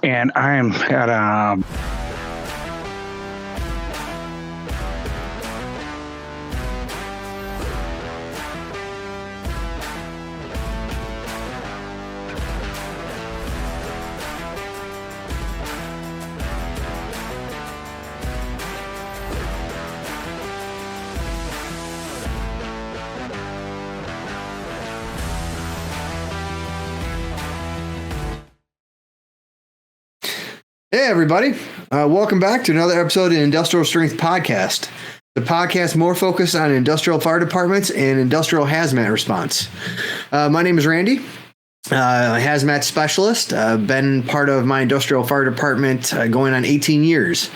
And I'm at a Hey, everybody. Welcome back to another episode of the Industrial Strength Podcast, the podcast more focused on industrial fire departments and industrial hazmat response. My name is Randy, hazmat specialist. Been part of my industrial fire department going on 18 years.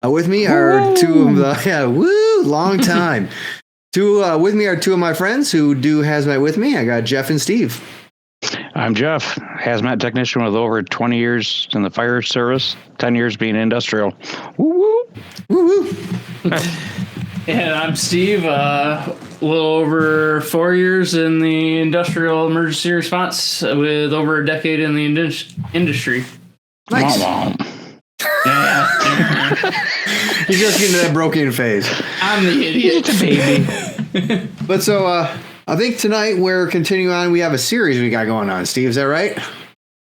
With me are two of the, long time. With me are two of my friends who do hazmat with me. I got Jeff and Steve. I'm Jeff, hazmat technician with over 20 years in the fire service, 10 years being industrial. Woo woo. And I'm Steve, a little over 4 years in the industrial emergency response with over a decade in the industry. Nice. Yeah. You're just getting to that broken phase. I'm the idiot, baby. But I think tonight we're continuing on. We have a series we got going on. Steve, is that right?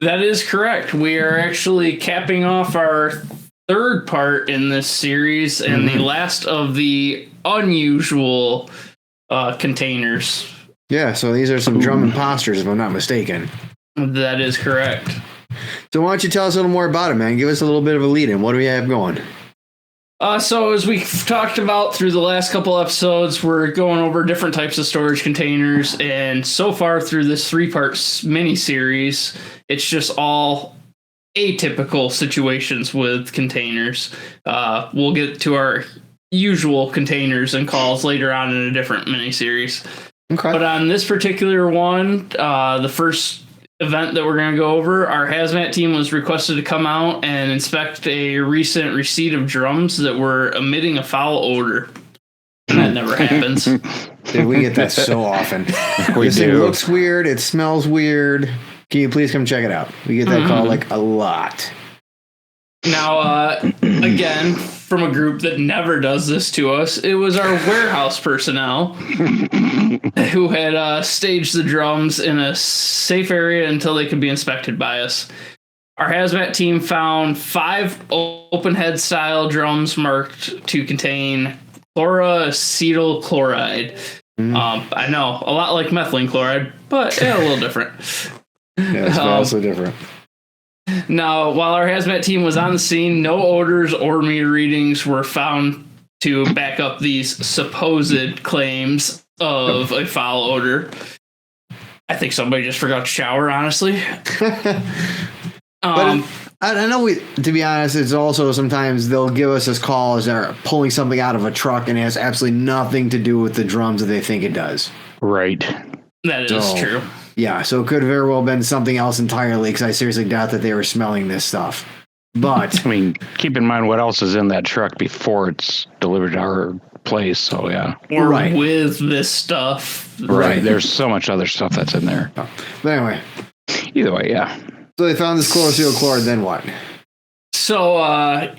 That is correct. We are actually capping off our third part in this series and the last of the unusual containers. Yeah, so these are some drum imposters, if I'm not mistaken. That is correct. So why don't you tell us a little more about it, man? Give us a little bit of a lead-in. What do we have going? So as we've talked about through the last couple episodes, we're going over different types of storage containers, and so far through this 3-part mini-series, it's just all atypical situations with containers. We'll get to our usual containers and calls later on in a different mini-series. Okay. But on this particular one, the first event that we're going to go over, our hazmat team was requested to come out and inspect a recent receipt of drums that were emitting a foul odor. That never happens. Dude, we get that so often. This thing looks weird. It smells weird. Can you please come check it out? We get that call like a lot. Now, again, from a group that never does this to us, it was our warehouse personnel who had staged the drums in a safe area until they could be inspected by us. Our hazmat team found 5 open head style drums marked to contain chloroacetyl chloride. I know, a lot like methylene chloride, but a little different. Yeah, it's vastly different. Now, while our hazmat team was on the scene, no odors or meter readings were found to back up these supposed claims of a foul odor. I think somebody just forgot to shower, honestly. But I know to be honest, it's also sometimes they'll give us this call as they're pulling something out of a truck and it has absolutely nothing to do with the drums that they think it does. Right. That is true. Yeah, so it could very well have been something else entirely, because I seriously doubt that they were smelling this stuff. But I mean, keep in mind what else is in that truck before it's delivered to our place. So, yeah. Or with this stuff. Right. There's so much other stuff that's in there. But anyway. Either way, yeah. So they found this chloroacetyl chloride, then what? So,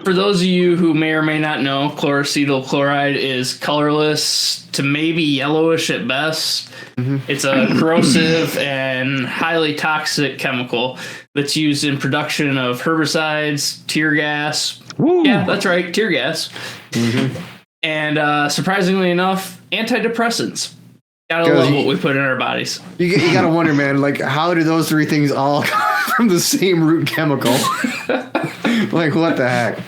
for those of you who may or may not know, chloroacetyl chloride is colorless to maybe yellowish at best. It's a corrosive and highly toxic chemical that's used in production of herbicides, tear gas. Woo. Yeah, that's right, tear gas. And surprisingly enough, antidepressants. Gotta love what we put in our bodies. You gotta wonder, man, like, how do those 3 things all come from the same root chemical? Like, what the heck?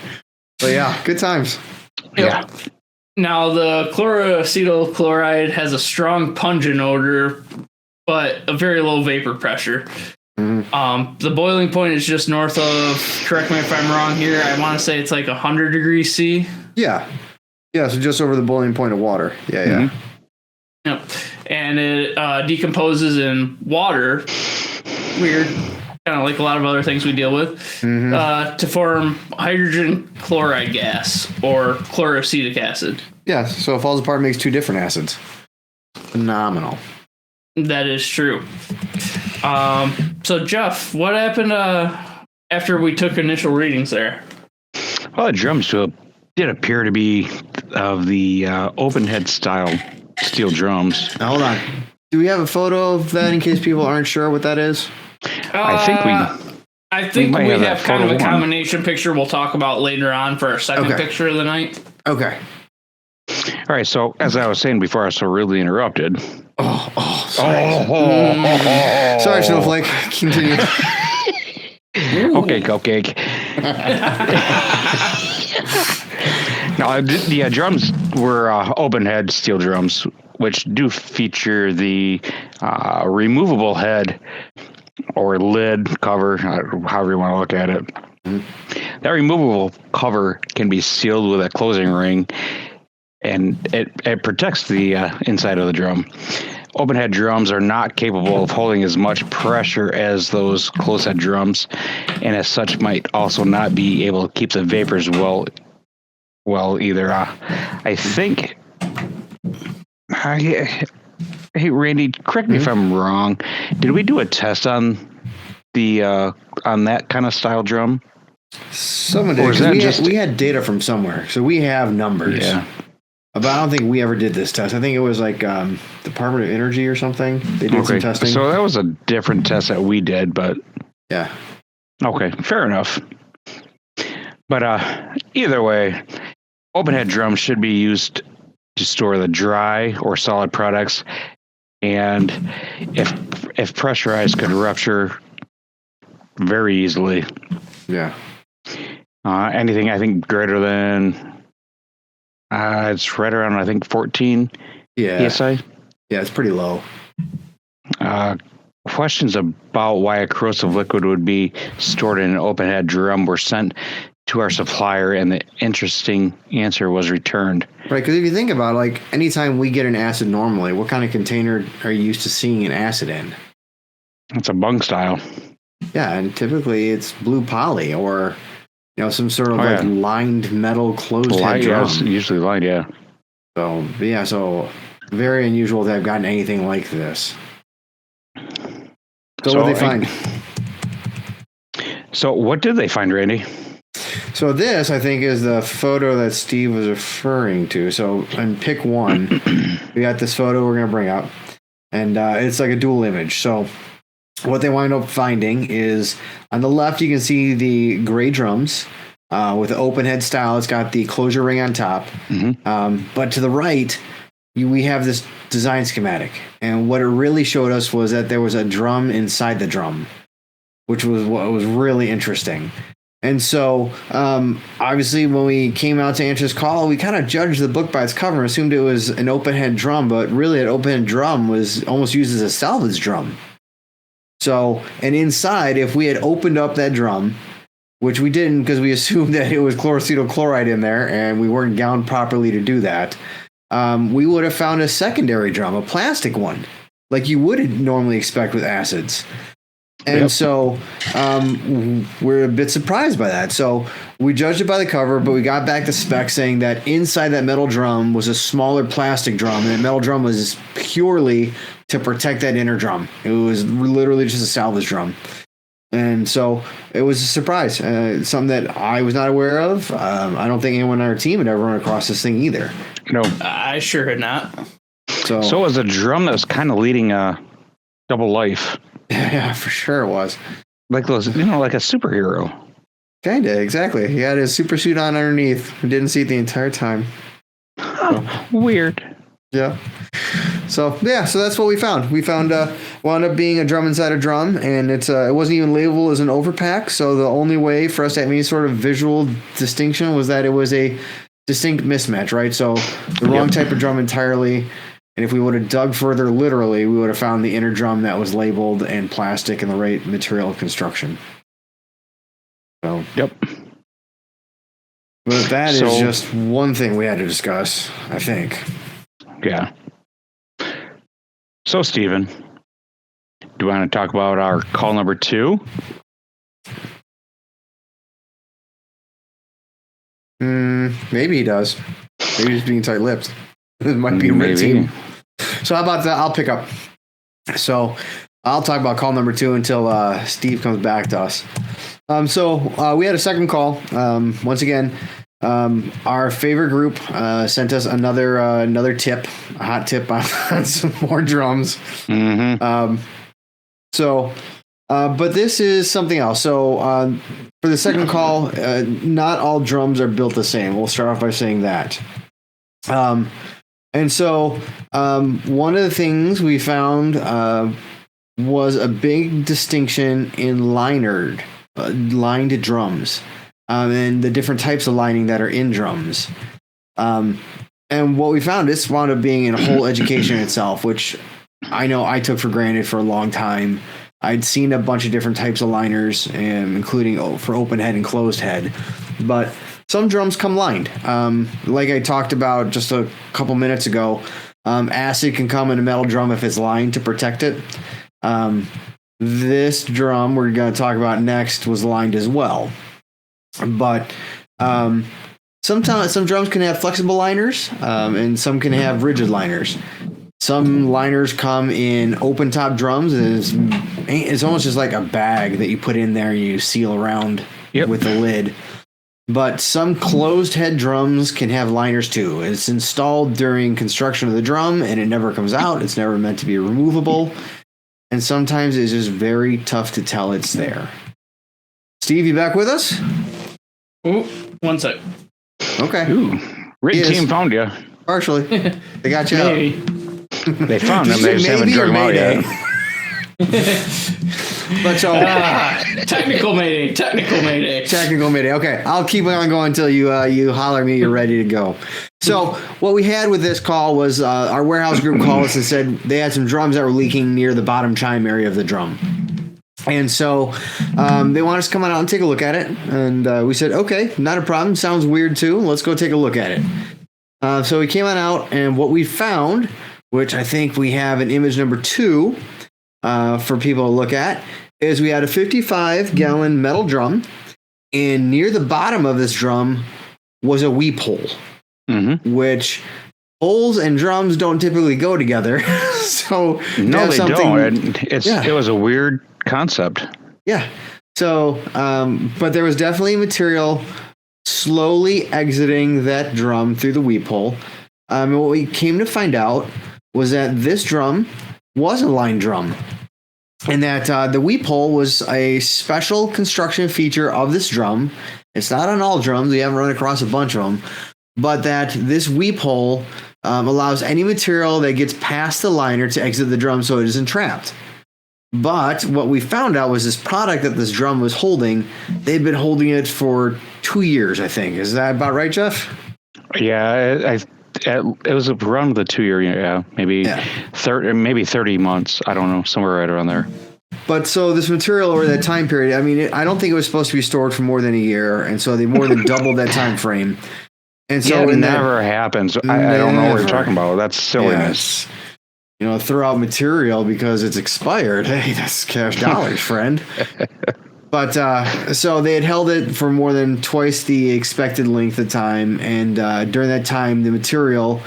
But yeah, good times. Yeah. Now, the chloroacetyl chloride has a strong pungent odor, but a very low vapor pressure. The boiling point is just north of, correct me if I'm wrong here, I want to say it's like 100 degrees C. Yeah. Yeah, so just over the boiling point of water. Yeah. Yep. And it decomposes in water. Weird. Kind of like a lot of other things we deal with, to form hydrogen chloride gas or chloroacetic acid. Yeah, so it falls apart and makes 2 different acids. Phenomenal. That is true. So Jeff, what happened after we took initial readings there? Well, the drums did appear to be of the open head style steel drums. Now, hold on. Do we have a photo of that in case people aren't sure what that is? I think we have have kind of a photo combination picture we'll talk about later on for our second picture of the night. Okay. All right, so as I was saying before I was so rudely interrupted. Sorry. Sorry, Snowflake. Continue. Okay, cupcake. No, the drums were open head steel drums, which do feature the removable head or lid cover, however you want to look at it. Mm-hmm. That removable cover can be sealed with a closing ring, and it protects the inside of the drum. Open head drums are not capable of holding as much pressure as those closed head drums, and as such might also not be able to keep the vapors well either. I think. Hey Randy, correct me if I'm wrong. Did we do a test on the on that kind of style drum? Someone did. We had data from somewhere, so we have numbers. Yeah. But I don't think we ever did this test. I think it was like Department of Energy or something. They did some testing. So that was a different test that we did, but yeah. Okay, fair enough. But either way, open head drums should be used to store the dry or solid products, and if pressurized, could rupture very easily. Yeah. Anything I think greater than it's right around I think 14 PSI. Yeah, it's pretty low. Questions about why a corrosive liquid would be stored in an open head drum were sent to our supplier, and the interesting answer was returned. Right, because if you think about it, like anytime we get an acid normally, what kind of container are you used to seeing an acid in? It's a bung style. Yeah, and typically it's blue poly or some sort of lined metal closed head drum. Yeah, it's usually lined, yeah. So very unusual to have gotten anything like this. So what did they find? So what did they find, Randy? So this, I think, is the photo that Steve was referring to. So in pick one, we got this photo we're going to bring up, and it's like a dual image. So what they wind up finding is on the left, you can see the gray drums with the open head style. It's got the closure ring on top. Mm-hmm. But to the right, we have this design schematic. And what it really showed us was that there was a drum inside the drum, which was what was really interesting. And so, obviously, when we came out to answer this call, we kind of judged the book by its cover and assumed it was an open-head drum, but really an open-head drum was almost used as a salvage drum. So, and inside, if we had opened up that drum, which we didn't because we assumed that it was chlorocetyl chloride in there, and we weren't gowned properly to do that, we would have found a secondary drum, a plastic one, like you would normally expect with acids. And so we're a bit surprised by that. So we judged it by the cover, but we got back to spec saying that inside that metal drum was a smaller plastic drum, and that metal drum was purely to protect that inner drum. It was literally just a salvage drum. And so it was a surprise, something that I was not aware of. I don't think anyone on our team had ever run across this thing either. No, I sure had not. So it was a drum that was kind of leading a double life. Yeah, for sure it was. Like those, like a superhero. Kinda, exactly. He had his super suit on underneath. We didn't see it the entire time. Weird. Yeah. So that's what we found. We found wound up being a drum inside a drum, and it wasn't even labeled as an overpack. So the only way for us to have any sort of visual distinction was that it was a distinct mismatch, right? So the wrong type of drum entirely. And if we would have dug further literally, we would have found the inner drum that was labeled and plastic and the right material of construction. So, yep. But that is just one thing we had to discuss, I think. Yeah. So, Stephen, do you want to talk about our call number 2? Maybe he does. Maybe he's being tight-lipped. It might be a red team. So how about that? I'll pick up. So I'll talk about call number 2 until Steve comes back to us. So we had a second call. Once again, our favorite group sent us another tip, a hot tip on some more drums. Mm-hmm. But this is something else. So for the second call, not all drums are built the same. We'll start off by saying that. And so one of the things we found was a big distinction in lined drums and the different types of lining that are in drums. And what we found, this wound up being a whole education in itself, which I know I took for granted for a long time. I'd seen a bunch of different types of liners, including for open head and closed head, but some drums come lined. Like I talked about just a couple minutes ago, acid can come in a metal drum if it's lined to protect it. This drum we're going to talk about next was lined as well. But sometimes some drums can have flexible liners, and some can have rigid liners. Some liners come in open top drums, and it's almost just like a bag that you put in there and you seal around with the lid. But some closed head drums can have liners too. It's installed during construction of the drum and it never comes out. It's never meant to be removable. And sometimes it's just very tough to tell it's there. Steve, you back with us? Ooh, one sec. Okay. Ooh, Rig team found you. Partially. They got you Maybe. out. They found them. They just haven't drug them out yet. But so technical mayday. Okay, I'll keep on going until you holler at me you're ready to go. So what we had with this call was our warehouse group called us and said they had some drums that were leaking near the bottom chime area of the drum. And so they want us to come on out and take a look at it. And we said, okay, not a problem. Sounds weird too. Let's go take a look at it. So we came on out, and what we found, which I think we have an image number 2 for people to look at, is we had a 55-gallon metal drum, and near the bottom of this drum was a weep hole, which holes and drums don't typically go together. So no, they don't. It was a weird concept. Yeah. So, but there was definitely material slowly exiting that drum through the weep hole. And what we came to find out was that this drum was a lined drum, and that the weep hole was a special construction feature of this drum. It's not on all drums. We haven't run across a bunch of them, but that this weep hole allows any material that gets past the liner to exit the drum so it isn't trapped. But what we found out was this product that this drum was holding, they'd been holding it for 2 years, I think. Is that about right, Jeff? Yeah, it was around the 2 year, maybe 30 months. I don't know, somewhere right around there. But so this material over that time period, I mean, I don't think it was supposed to be stored for more than a year, and so they more than doubled that time frame. And so it never happens. I don't know what you're talking about. That's silliness. Throw out material because it's expired. Hey, that's cash dollars, friend. But so they had held it for more than twice the expected length of time, and during that time, the material,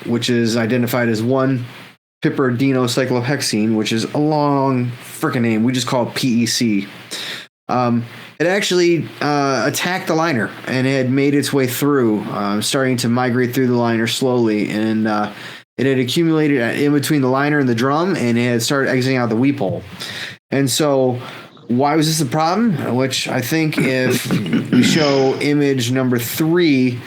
which is identified as 1-piperidinocyclohexene, which is a long freaking name, we just call it PEC. It actually attacked the liner, and it had made its way through, starting to migrate through the liner slowly, and it had accumulated in between the liner and the drum, and it had started exiting out the weep hole. And so why was this a problem? Which I think if we show image number 3,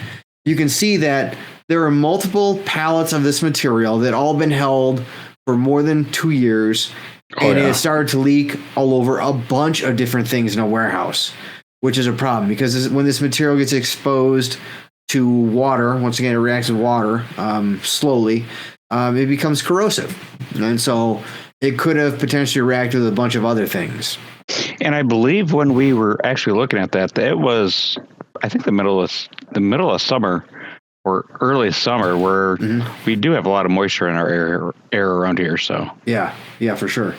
you can see that there are multiple pallets of this material that all been held for more than 2 years, and it started to leak all over a bunch of different things in a warehouse, which is a problem because when this material gets exposed to water, once again, it reacts with water slowly, it becomes corrosive. And so it could have potentially reacted with a bunch of other things. And I believe when we were actually looking at that, it was, I think, the middle of summer or early summer, where we do have a lot of moisture in our air around here. So yeah, for sure.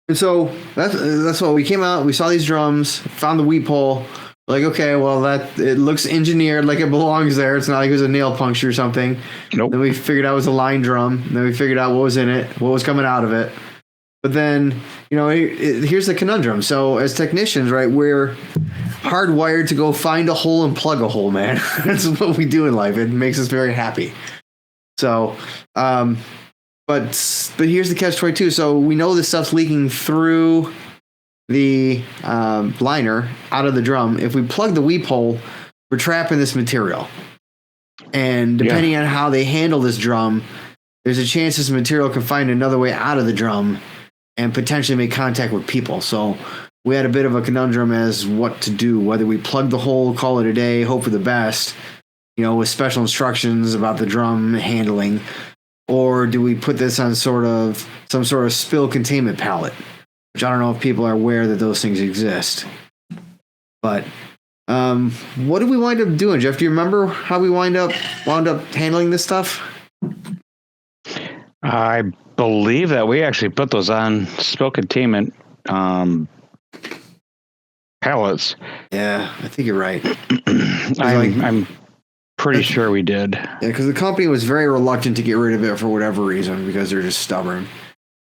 And so that's what we came out. We saw these drums, found the weep hole. Like, okay, well, it looks engineered like it belongs there. It's not like it was a nail puncture or something. Nope. Then we figured out it was a line drum. Then we figured out what was in it, what was coming out of it. But then, here's the conundrum. So as technicians, right, we're hardwired to go find a hole and plug a hole, man. That's what we do in life. It makes us very happy. So, but here's the catch-22. So we know this stuff's leaking through the liner out of the drum. If we plug the weep hole, we're trapping this material. And depending on how they handle this drum, there's a chance this material can find another way out of the drum and potentially make contact with people. So we had a bit of a conundrum as what to do, whether we plug the hole, call it a day, hope for the best, with special instructions about the drum handling, or do we put this on some sort of spill containment pallet, which I don't know if people are aware that those things exist. But what did we wind up doing, Jeff? Do you remember how we wound up handling this stuff? I believe that we actually put those on spill containment pallets. Yeah, I think you're right. I'm pretty sure we did. Yeah, because the company was very reluctant to get rid of it for whatever reason, because they're just stubborn.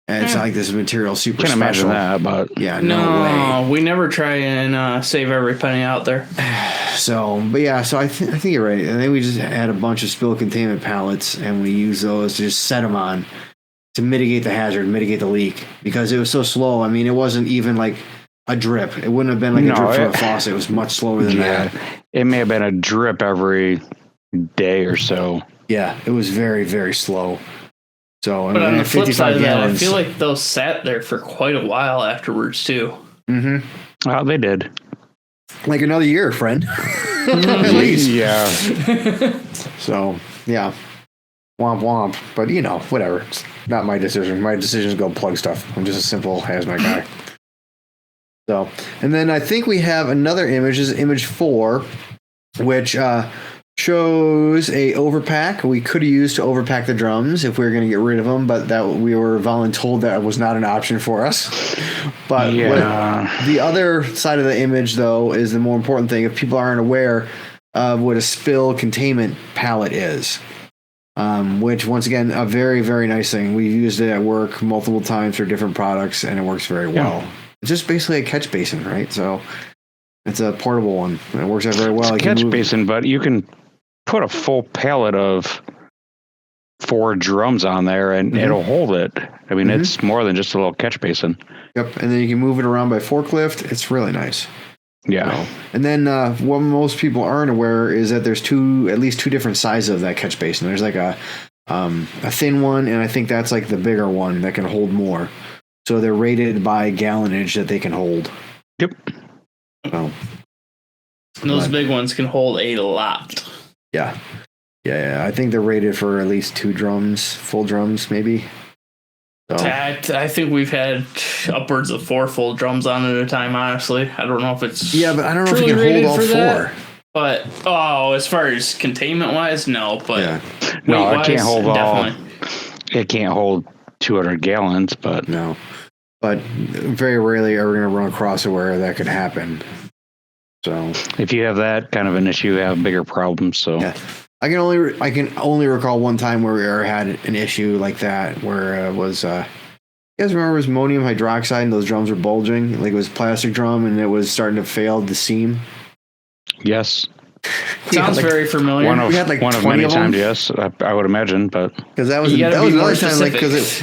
And it's not like this material super Can't special. imagine that, but yeah, no way. We never try and save every penny out there. So I think you're right. I think we just had a bunch of spill containment pallets, and we use those to just set them on to mitigate the hazard, mitigate the leak, because it was so slow. I mean, it wasn't even like a drip. It wouldn't have been like a drip from a faucet. It was much slower than that. It may have been a drip every day or so. Yeah, it was very, very slow. So, but on the flip side of that, I gallons. feel like those sat there for quite a while afterwards too. Mm-hmm. Well, they did. Like another year, friend. At least. Yeah. So, yeah. Womp womp. But, whatever. It's not my decision. My decision is go plug stuff. I'm just a simple hazmat guy. So, and then I think we have another image. This is image 4, which shows a overpack we could have used to overpack the drums if we were going to get rid of them, but that we were voluntold that was not an option for us. But the other side of the image, though, is the more important thing. If people aren't aware of what a spill containment pallet is, which, once again, a very, very nice thing. We've used it at work multiple times for different products, and it works very well. It's just basically a catch basin, right? So it's a portable one. It works out very well. It's a catch basin, but you can put a full pallet of 4 drums on there and it'll hold it. I mean, it's more than just a little catch basin. Yep. And then you can move it around by forklift. It's really nice. Yeah. And then what most people aren't aware is that there's at least two different sizes of that catch basin. There's like a thin one, and I think that's like the bigger one that can hold more. So they're rated by gallonage that they can hold. Yep. So, those big ones can hold a lot. Yeah. I think they're rated for at least 2 drums, full drums, maybe. So. I think we've had upwards of 4 full drums on at a time, honestly. I don't know if it's... Yeah, but I don't know if you can hold all 4. But, as far as containment-wise, no. But no, it can't hold definitely. It can't hold 200 gallons, but... No. But very rarely are we going to run across it where that could happen. So if you have that kind of an issue, you have bigger problems. So I can only recall one time where we ever had an issue like that, where it was you guys remember it was ammonium hydroxide and those drums were bulging, like it was a plastic drum and it was starting to fail the seam. Yes. Sounds very familiar. One of many times, yes, I would imagine, but because that was another time, like because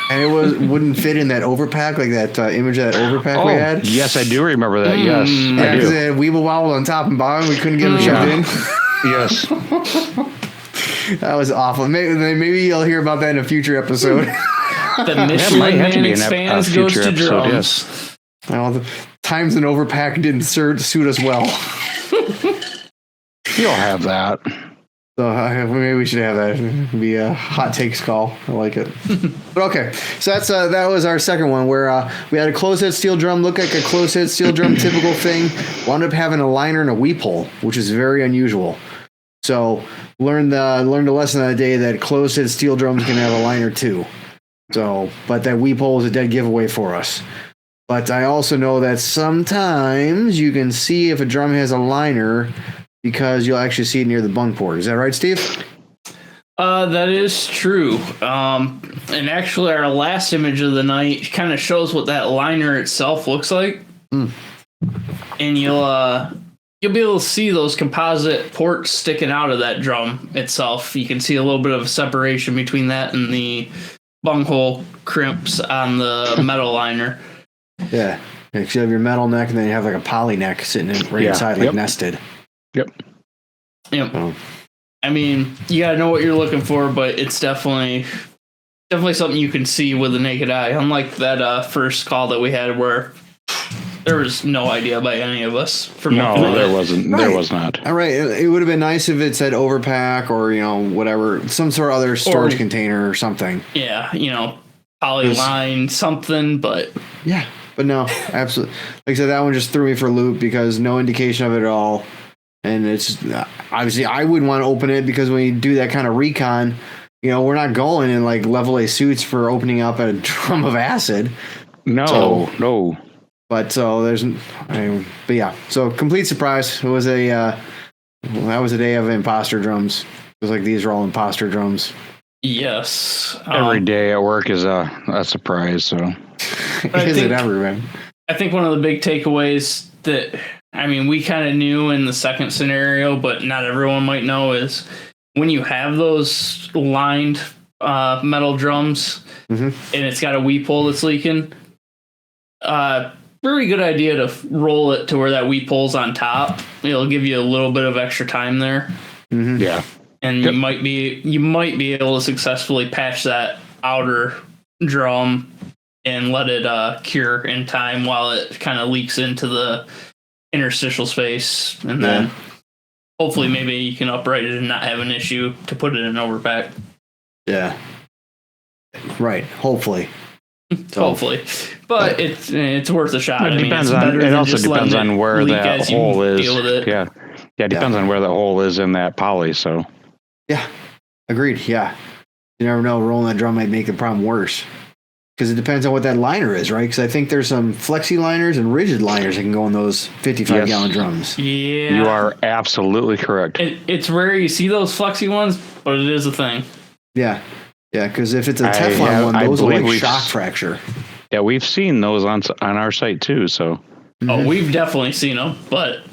it wouldn't fit in that overpack, like that image of that overpack we had. Yes, I do remember that. Yes, yeah, because it had weeble wobble on top and bottom. We couldn't get them shoved in. Yes, that was awful. Maybe you'll hear about that in a future episode. The Michelin Man expands goes to drums. Yes. Well, the times an overpack didn't suit us well. You'll have that. So maybe we should have that. It'd be a hot takes call. I like it. But okay, so that was our second one, where we had a closed head steel drum, look like a closed head steel drum, typical thing. Wound up having a liner and a weep hole, which is very unusual. So learned the lesson of the day that closed head steel drums can have a liner too. So, but that weep hole is a dead giveaway for us. But I also know that sometimes you can see if a drum has a liner, because you'll actually see it near the bung port. Is that right, Steve? That is true. And actually, our last image of the night kind of shows what that liner itself looks like. And you'll be able to see those composite ports sticking out of that drum itself. You can see a little bit of a separation between that and the bunghole crimps on the metal liner. Yeah. You have your metal neck, and then you have like a poly neck sitting right inside, like nested. Yep. Oh. I mean, you gotta know what you're looking for, but it's definitely something you can see with the naked eye. Unlike that first call that we had, where there was no idea by any of us. There wasn't. Right. There was not. All right. It would have been nice if it said overpack or whatever, some sort of other storage container or something. Yeah, polyline something, but yeah. But no, absolutely. Like I said, that one just threw me for a loop because no indication of it at all. And it's obviously I wouldn't want to open it because when you do that kind of recon, we're not going in like level A suits for opening up a drum of acid. No. But so but yeah. So complete surprise. It was that was a day of imposter drums. It was like these are all imposter drums. Yes. Every day at work is a surprise. So. Is it ever, man? I think one of the big takeaways that, we kind of knew in the second scenario, but not everyone might know, is when you have those lined metal drums and it's got a weep hole that's leaking, very good idea to roll it to where that weep hole's on top. It'll give you a little bit of extra time there. Mm-hmm. Yeah. And you might be able to successfully patch that outer drum and let it cure in time while it kind of leaks into the interstitial space, and then hopefully maybe you can upright it and not have an issue to put it in overpack. Yeah. Right. Hopefully. Hopefully, but it's worth a shot. It depends on. It also depends on where that hole is. Yeah. It depends on where the hole is in that poly. So. Yeah. Agreed. Yeah. You never know. Rolling that drum might make the problem worse. Because it depends on what that liner is, right? Because I think there's some flexi liners and rigid liners that can go in those 55-gallon drums. Yeah. You are absolutely correct. It's rare you see those flexi ones, but it is a thing. Yeah. Yeah, because if it's a Teflon one, those are like shock fracture. Yeah, we've seen those on our site too, so. Oh, we've definitely seen them, but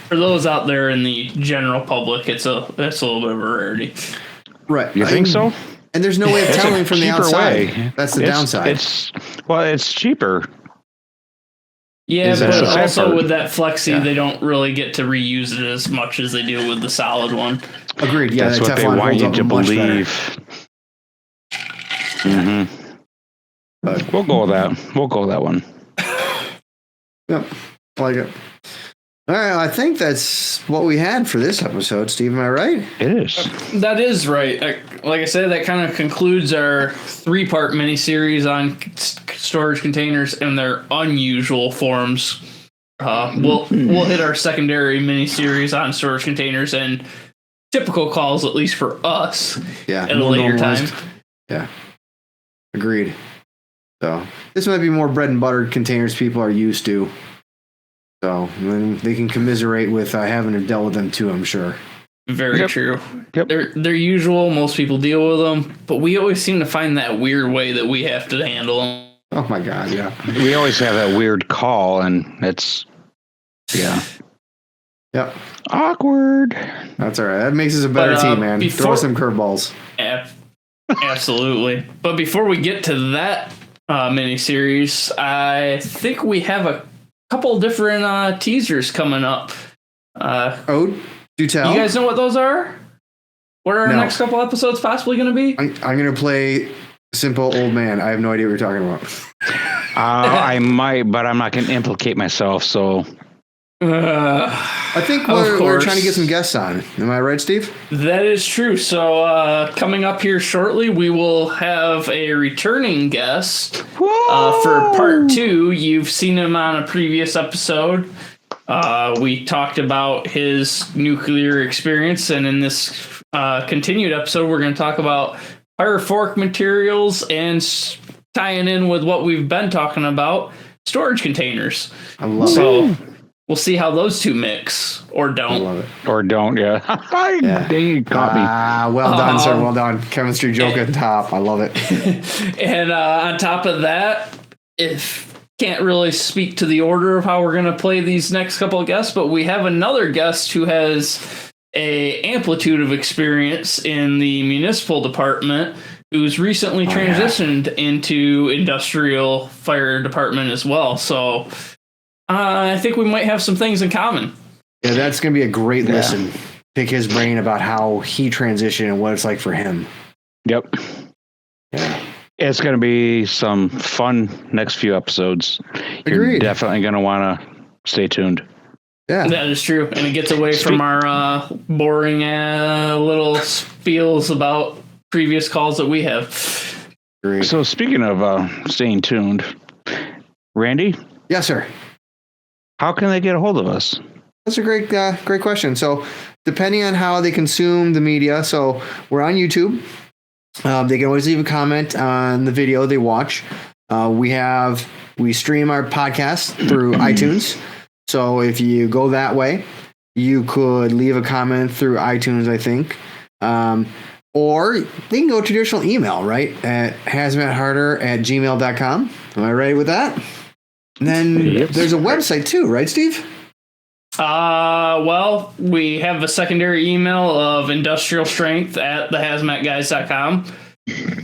for those out there in the general public, it's a little bit of a rarity. Right. You think so? And there's no way of telling from the outside. Way. That's the downside. It's cheaper. Yeah, but also with that flexi, they don't really get to reuse it as much as they do with the solid one. Agreed. Yeah, that's what they want you to believe. We'll go with that. We'll go with that one. Yep, I like it. All right, I think that's what we had for this episode, Steve. Am I right? It is. That is right. Like I said, that kind of concludes our 3-part mini-series on storage containers and their unusual forms. We'll hit our secondary mini-series on storage containers and typical calls, at least for us, at a later time. Yeah, agreed. So this might be more bread and butter containers people are used to. So then they can commiserate with having to deal with them too, I'm sure. Very true. Yep. They're usual. Most people deal with them, but we always seem to find that weird way that we have to handle them. Oh my God, yeah. We always have that weird call, and it's Yep. Awkward. That's all right. That makes us a better team, man. Throw some curveballs. Absolutely. But before we get to that mini-series, I think we have a couple different teasers coming up. Do tell. You guys know what those are? What are our next couple episodes possibly going to be? I'm going to play Simple Old Man. I have no idea what you're talking about. I might, but I'm not going to implicate myself, so... I think we're trying to get some guests on. Am I right, Steve? That is true. So coming up here shortly, we will have a returning guest for part 2. You've seen him on a previous episode. We talked about his nuclear experience, and in this continued episode, we're going to talk about pyrophoric materials and tying in with what we've been talking about, storage containers. I love it. we'll see how those two mix or I don't. love it. Or don't, yeah. Yeah. Dang, you caught me. Well done, sir. Well done. Chemistry joke at the top. I love it. And on top of that, if can't really speak to the order of how we're going to play these next couple of guests, but we have another guest who has a amplitude of experience in the municipal department who's recently transitioned into industrial fire department as well. So I think we might have some things in common. Yeah, that's going to be a great listen. Pick his brain about how he transitioned and what it's like for him. Yep. Yeah. It's going to be some fun next few episodes. You're Agreed. definitely going to want to stay tuned. Yeah. That is true. And it gets away from our boring little spiels about previous calls that we have. Agreed. So speaking of staying tuned, Randy, Yes, sir. how can they get a hold of us? That's a great question. So, depending on how they consume the media, so we're on YouTube. They can always leave a comment on the video they watch. We stream our podcast through iTunes. So if you go that way, you could leave a comment through iTunes, I think. Or they can go traditional email, right? At hazmatharder@gmail.com. Am I ready with that? And then there's a website too, right, Steve? Well, we have a secondary email of industrial strength at thehazmatguys.com.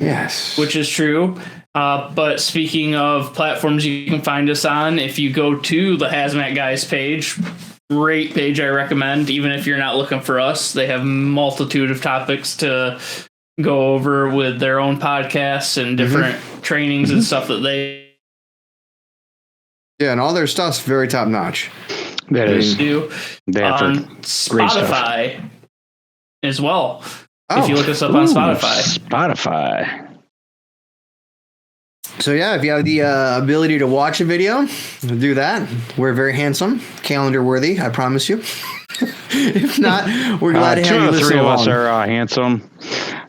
Yes. Which is true. But speaking of platforms you can find us on, if you go to the Hazmat Guys page, great page I recommend, even if you're not looking for us. They have multitude of topics to go over with their own podcasts and different trainings and stuff that they and all their stuff's very top notch. That is. do They have on great stuff. Spotify as well. Oh. If you look us up on Spotify. Spotify. So yeah, if you have the ability to watch a video, do that. We're very handsome, calendar worthy, I promise you. If not, we're glad to have you Two or listen three of along. us are handsome.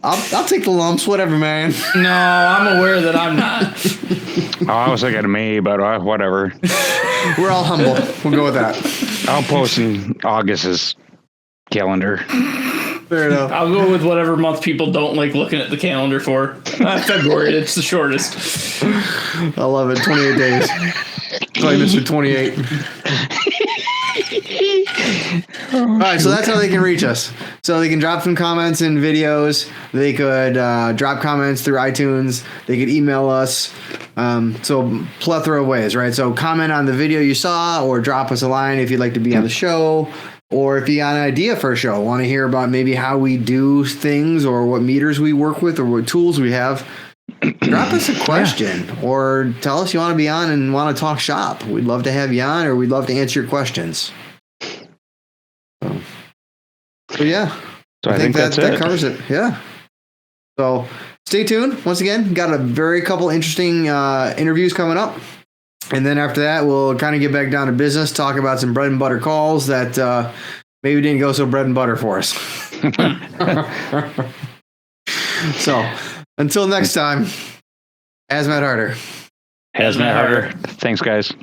I'll take the lumps, whatever, man. No, I'm aware that I'm not. Oh, I was thinking of me, but whatever. We're all humble. We'll go with that. I'll post in August's calendar. Fair enough. I'll go with whatever month people don't like looking at the calendar for. February, it's the shortest. I love it. 28 days. Probably Mr. 28. All right, so that's how they can reach us. So they can drop some comments in videos. They could drop comments through iTunes. They could email us. So plethora of ways, right? So comment on the video you saw, or drop us a line if you'd like to be on the show, or if you got an idea for a show, want to hear about maybe how we do things, or what meters we work with, or what tools we have. Drop us a question, or tell us you want to be on and want to talk shop. We'd love to have you on, or we'd love to answer your questions. So yeah, So I think that's that it. covers it. Yeah. So stay tuned. Once again, got a very couple interesting interviews coming up. And then after that, we'll kind of get back down to business, talk about some bread and butter calls that maybe didn't go so bread and butter for us. So until next time, Hazmat Harder. Hazmat Harder. Thanks, guys.